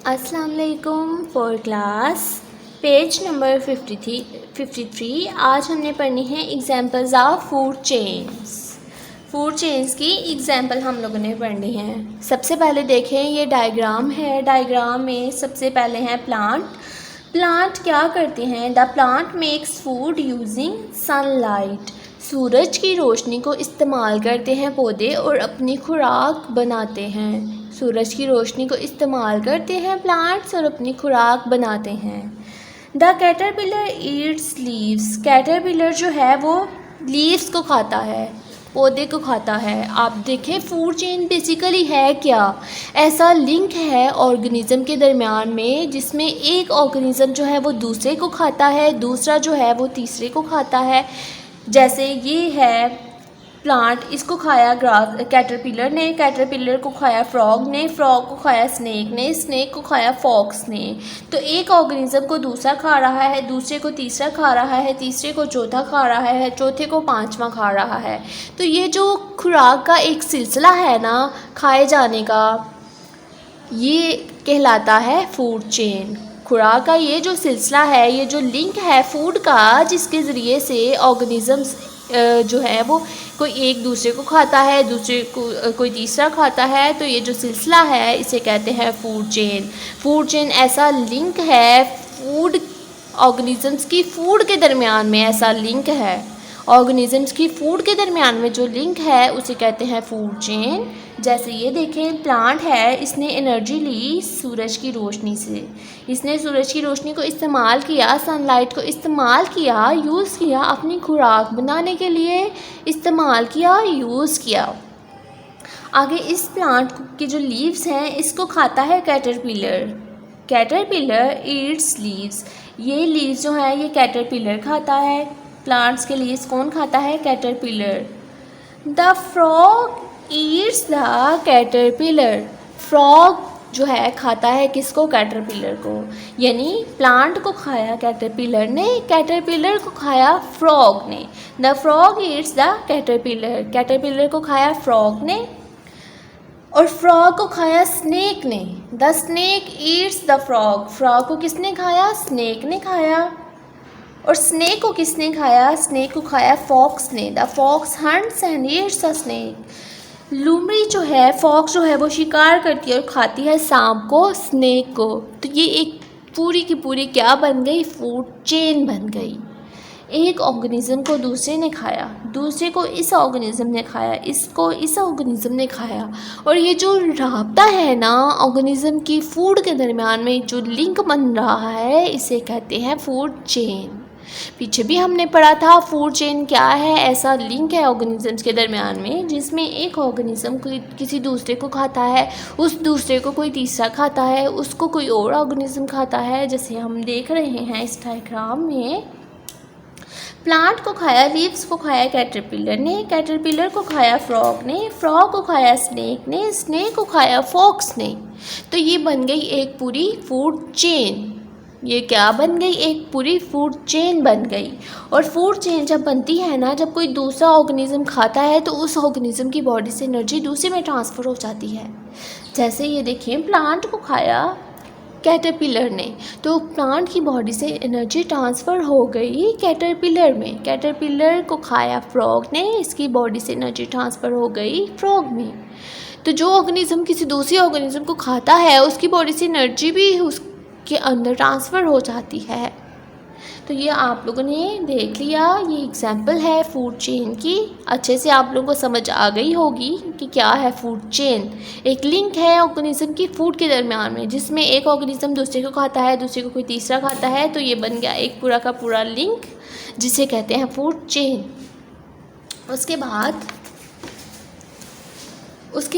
अस्सलाम वालेकुम। Four class page number 53। आज हमने पढ़नी है examples of food chains. Food chains की एग्जाम्पल हम लोगों ने पढ़नी है। सबसे पहले देखें, ये डायग्राम है। डायग्राम में सबसे पहले है प्लांट। प्लांट क्या करते हैं? The plant makes food using sunlight. सूरज की रोशनी को इस्तेमाल करते हैं पौधे और अपनी खुराक बनाते हैं। सूरज की रोशनी को इस्तेमाल करते हैं प्लांट्स और अपनी खुराक बनाते हैं। The caterpillar Yeats leaves. Caterpillar जो है वो लीव्स को खाता है, पौधे को खाता है। आप देखें फूड चेन बेसिकली है क्या? ऐसा लिंक है ऑर्गेनिज्म के दरमियान में जिसमें एक ऑर्गेनिज्म जो है वो दूसरे को खाता है, दूसरा जो है वो तीसरे को खाता है। जैसे ये है प्लांट, इसको खाया ग्रास कैटरपिलर ने, कैटरपिलर को खाया फ्रॉग ने, फ्रॉग को खाया स्नेक ने, स्नेक को खाया फॉक्स ने। तो एक ऑर्गेनिज्म को दूसरा खा रहा है, दूसरे को तीसरा खा रहा है, तीसरे को चौथा खा रहा है, चौथे को पांचवा खा रहा है। तो ये जो खुराक का एक सिलसिला है ना खाए जाने का, ये कहलाता है फूड चेन। खुराक का ये जो सिलसिला है, ये जो लिंक है फूड का, जिसके ज़रिए से ऑर्गेनिजम्स जो है वो कोई एक दूसरे को खाता है, दूसरे को कोई तीसरा खाता है। तो ये जो सिलसिला है इसे कहते हैं फूड चेन। फूड चेन ऐसा लिंक है फूड ऑर्गेनिजम्स की फूड के दरमियान में, ऐसा लिंक है ऑर्गेनिजम्स की फूड के दरमियान में जो लिंक है उसे कहते हैं फूड चेन। जैसे ये देखें, प्लांट है, इसने एनर्जी ली सूरज की रोशनी से। इसने सूरज की रोशनी को इस्तेमाल किया, सनलाइट को इस्तेमाल किया, यूज़ किया, अपनी खुराक बनाने के लिए इस्तेमाल किया, यूज़ किया। आगे इस प्लांट की जो लीव्स हैं इसको खाता है कैटरपिलर। Caterpillar Yeats leaves. ये लीव्स जो है ये कैटरपिलर खाता है। प्लांट्स के लीव्स कौन खाता है? Caterpillar. The frog eats the caterpillar. Frog जो है खाता है किसको? कैटरपिलर को। यानी प्लांट को खाया कैटरपिलर ने, कैटरपिलर को खाया फ्रॉग ने। The frog eats the caterpillar. Caterpillar को खाया फ्रॉग ने और फ्रॉग को खाया स्नेक ने। The snake eats the frog. Frog को किसने खाया? स्नेक ने खाया। और स्नेक को किसने खाया? स्नेक को खाया फॉक्स ने। The fox hunts and eats the snake. लोमड़ी जो है, फॉक्स जो है वो शिकार करती है और खाती है सांप को, स्नेक को। तो ये एक पूरी की पूरी क्या बन गई? फूड चेन बन गई। एक ऑर्गेनिज्म को दूसरे ने खाया, दूसरे को इस ऑर्गेनिज्म ने खाया, इसको इस ऑर्गेनिज्म ने खाया। और ये जो राब्ता है ना ऑर्गेनिज्म की फूड के दरमियान में, जो लिंक बन रहा है, इसे कहते हैं फूड चेन। पीछे भी हमने पढ़ा था फूड चेन क्या है। ऐसा लिंक है ऑर्गेनिजम्स के दरमियान में जिसमें एक ऑर्गेनिज्म किसी दूसरे को खाता है, उस दूसरे को कोई तीसरा खाता है, उसको कोई और ऑर्गेनिज्म खाता है। जैसे हम देख रहे हैं इस डायग्राम में, प्लांट को खाया, लीव्स को खाया कैटरपिलर ने, कैटरपिलर को खाया फ्रॉग ने, फ्रॉग को खाया स्नेक ने, स्नेक को खाया फॉक्स ने। तो ये बन गई एक पूरी फूड चेन। ये क्या बन गई? एक पूरी फूड चेन बन गई। और फूड चेन जब बनती है ना, जब कोई दूसरा ऑर्गेनिज्म खाता है तो उस ऑर्गेनिज्म की बॉडी से एनर्जी दूसरे में ट्रांसफ़र हो जाती है। जैसे ये देखिए, प्लांट को खाया कैटरपिलर ने, तो प्लांट की बॉडी से एनर्जी ट्रांसफ़र हो गई कैटरपिलर में। कैटरपिलर को खाया फ्रॉग ने, इसकी बॉडी से एनर्जी ट्रांसफ़र हो गई फ्रॉग में। तो जो ऑर्गेनिज्म किसी दूसरी ऑर्गेनिज्म को खाता है उसकी बॉडी से एनर्जी भी उसके अंदर ट्रांसफ़र हो जाती है। तो ये आप लोगों ने देख लिया, ये एग्जाम्पल है फूड चेन की। अच्छे से आप लोगों को समझ आ गई होगी कि क्या है फूड चेन। एक लिंक है ऑर्गेनिज्म की फूड के दरमियान में जिसमें एक ऑर्गेनिज्म दूसरे को खाता है, दूसरे को कोई तीसरा खाता है। तो ये बन गया एक पूरा का पूरा लिंक जिसे कहते हैं फूड चेन। उसके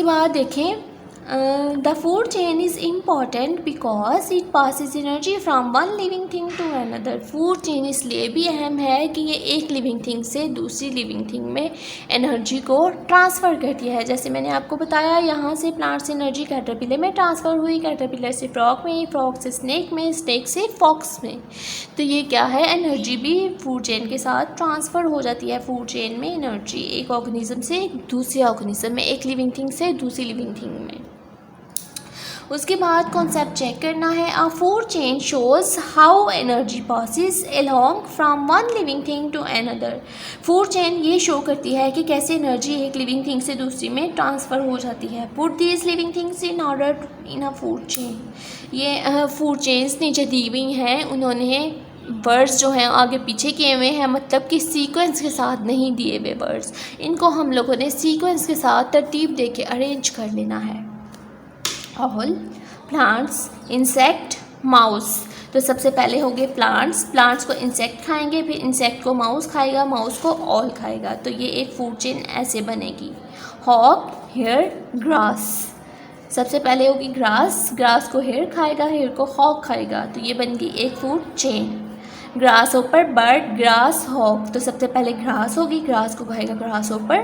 बाद देखें, the food chain is important because it passes energy from one living thing to another. Food chain इसलिए भी अहम है कि ये एक लिविंग थिंग से दूसरी लिविंग थिंग में एनर्जी को ट्रांसफ़र करती है। जैसे मैंने आपको बताया, यहाँ से प्लांट से एनर्जी कैटरपिलर में ट्रांसफ़र हुई, कैटरपिलर से फ्रॉग में, फ्रॉग से स्नेक में, स्नेक से फॉक्स में। तो ये क्या है? एनर्जी भी फूड चेन के साथ ट्रांसफ़र हो जाती है। फूड चेन में एनर्जी एक ऑर्गेनिज्म से दूसरे ऑर्गेनिज्म में, एक लिविंग थिंग से दूसरी लिविंग थिंग में। उसके बाद कॉन्सेप्ट चेक करना है। A food chain shows how energy passes along from one living thing to another. Food chain ये शो करती है कि कैसे एनर्जी एक लिविंग थिंग से दूसरी में ट्रांसफ़र हो जाती है। Put these living things in order in a food chain. ये फूड चेन्स नीचे दी हुई हैं, उन्होंने वर्ड्स जो हैं आगे पीछे किए हुए हैं, मतलब कि सीक्वेंस के साथ नहीं दिए हुए वर्ड्स। इनको हम लोगों ने सीक्वेंस के साथ तरतीब दे के अरेंज कर लेना है। All plants, insect, mouse. तो सबसे पहले हो गए प्लांट्स, प्लांट्स को इंसेक्ट खाएंगे, फिर इंसेक्ट को माउस खाएगा, माउस को ऑल खाएगा। तो ये एक फूड चेन ऐसे बनेगी। Hawk, hare, grass. सबसे पहले होगी ग्रास, ग्रास को हेयर खाएगा, हेयर को हॉक खाएगा। तो ये बन गई एक food chain. Grasshopper, bird, grass, hawk. तो सबसे पहले ग्रास होगी, ग्रास को खाएगा ग्रास ओपर,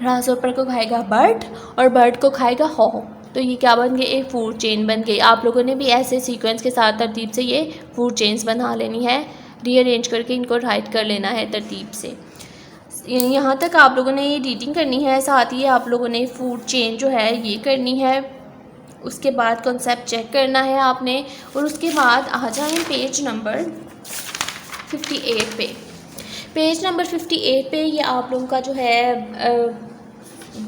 ग्रास ओपर को खाएगा बर्ड और बर्ड को खाएगा हॉक। तो ये क्या बन गई, एक फूड चेन बन गई। आप लोगों ने भी ऐसे सीक्वेंस के साथ तरतीब से ये फूड चेन्स बना लेनी है, रीअरेंज करके इनको राइट कर लेना है तरतीब से। यहाँ तक आप लोगों ने ये रीडिंग करनी है, साथ ही आप लोगों ने फूड चेन जो है ये करनी है। उसके बाद कॉन्सेप्ट चेक करना है आपने, और उसके बाद आ जाएँ पेज नंबर 58 पे। पेज नंबर 58 पे ये आप लोगों का जो है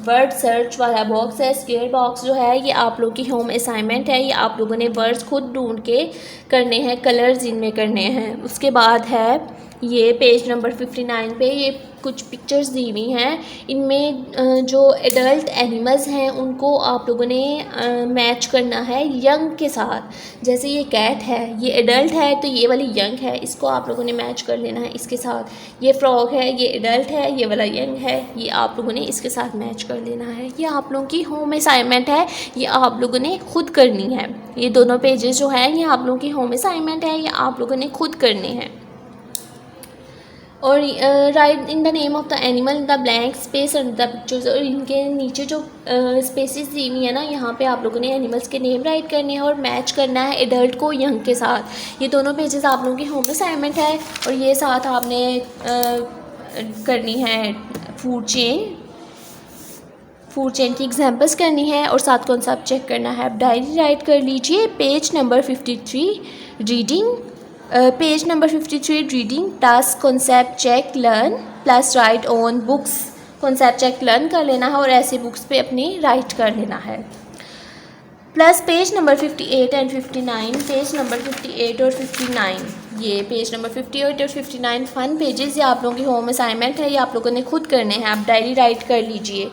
वर्ड सर्च वाला बॉक्स है, स्क्वायर बॉक्स जो है, ये आप लोगों की होम असाइनमेंट है। ये आप लोगों ने वर्ड्स खुद ढूंढ के करने हैं, कलर्स इनमें करने हैं। उसके बाद है ये पेज नंबर 59 पे ये कुछ पिक्चर्स दी हुई हैं। इनमें जो एडल्ट एनिमल्स हैं उनको आप लोगों ने मैच करना है यंग के साथ। जैसे ये कैट है, ये एडल्ट है, तो ये वाली यंग है, इसको आप लोगों ने मैच कर लेना है इसके साथ। ये फ्रॉग है, ये एडल्ट है, ये वाला यंग है, ये आप लोगों ने इसके साथ मैच कर लेना है। ये आप लोगों की होम असाइनमेंट है, ये आप लोगों ने खुद करनी है। ये दोनों पेजेस जो हैं ये आप लोगों की होम असाइनमेंट है, ये आप लोगों ने खुद करने हैं। और right in the name of the animal in the blank space and the pictures. और इनके नीचे जो स्पेसेस दी हुई है ना, यहाँ पे आप लोगों ने एनिमल्स के नेम राइट करने हैं और मैच करना है एडल्ट को यंग के साथ। ये दोनों पेजेस आप लोगों की होम असाइनमेंट है, और ये साथ आपने करनी है फूड चेन की एग्जांपल्स करनी है, और साथ कॉन्सेप्ट चेक करना है। आप डायरी राइट कर लीजिए। Page number 53 reading, page number 53 reading, task, concept check, learn plus write on books. Concept check learn कर लेना है और ऐसे बुक्स पे अपनी राइट कर लेना है। Plus page number 58 and 59, page number 58 और 59, ये पेज नंबर 58 और 59 फन पेजेस, ये आप लोगों की होम असाइनमेंट है, ये आप लोगों ने खुद करने हैं। आप डायरी राइट कर लीजिए।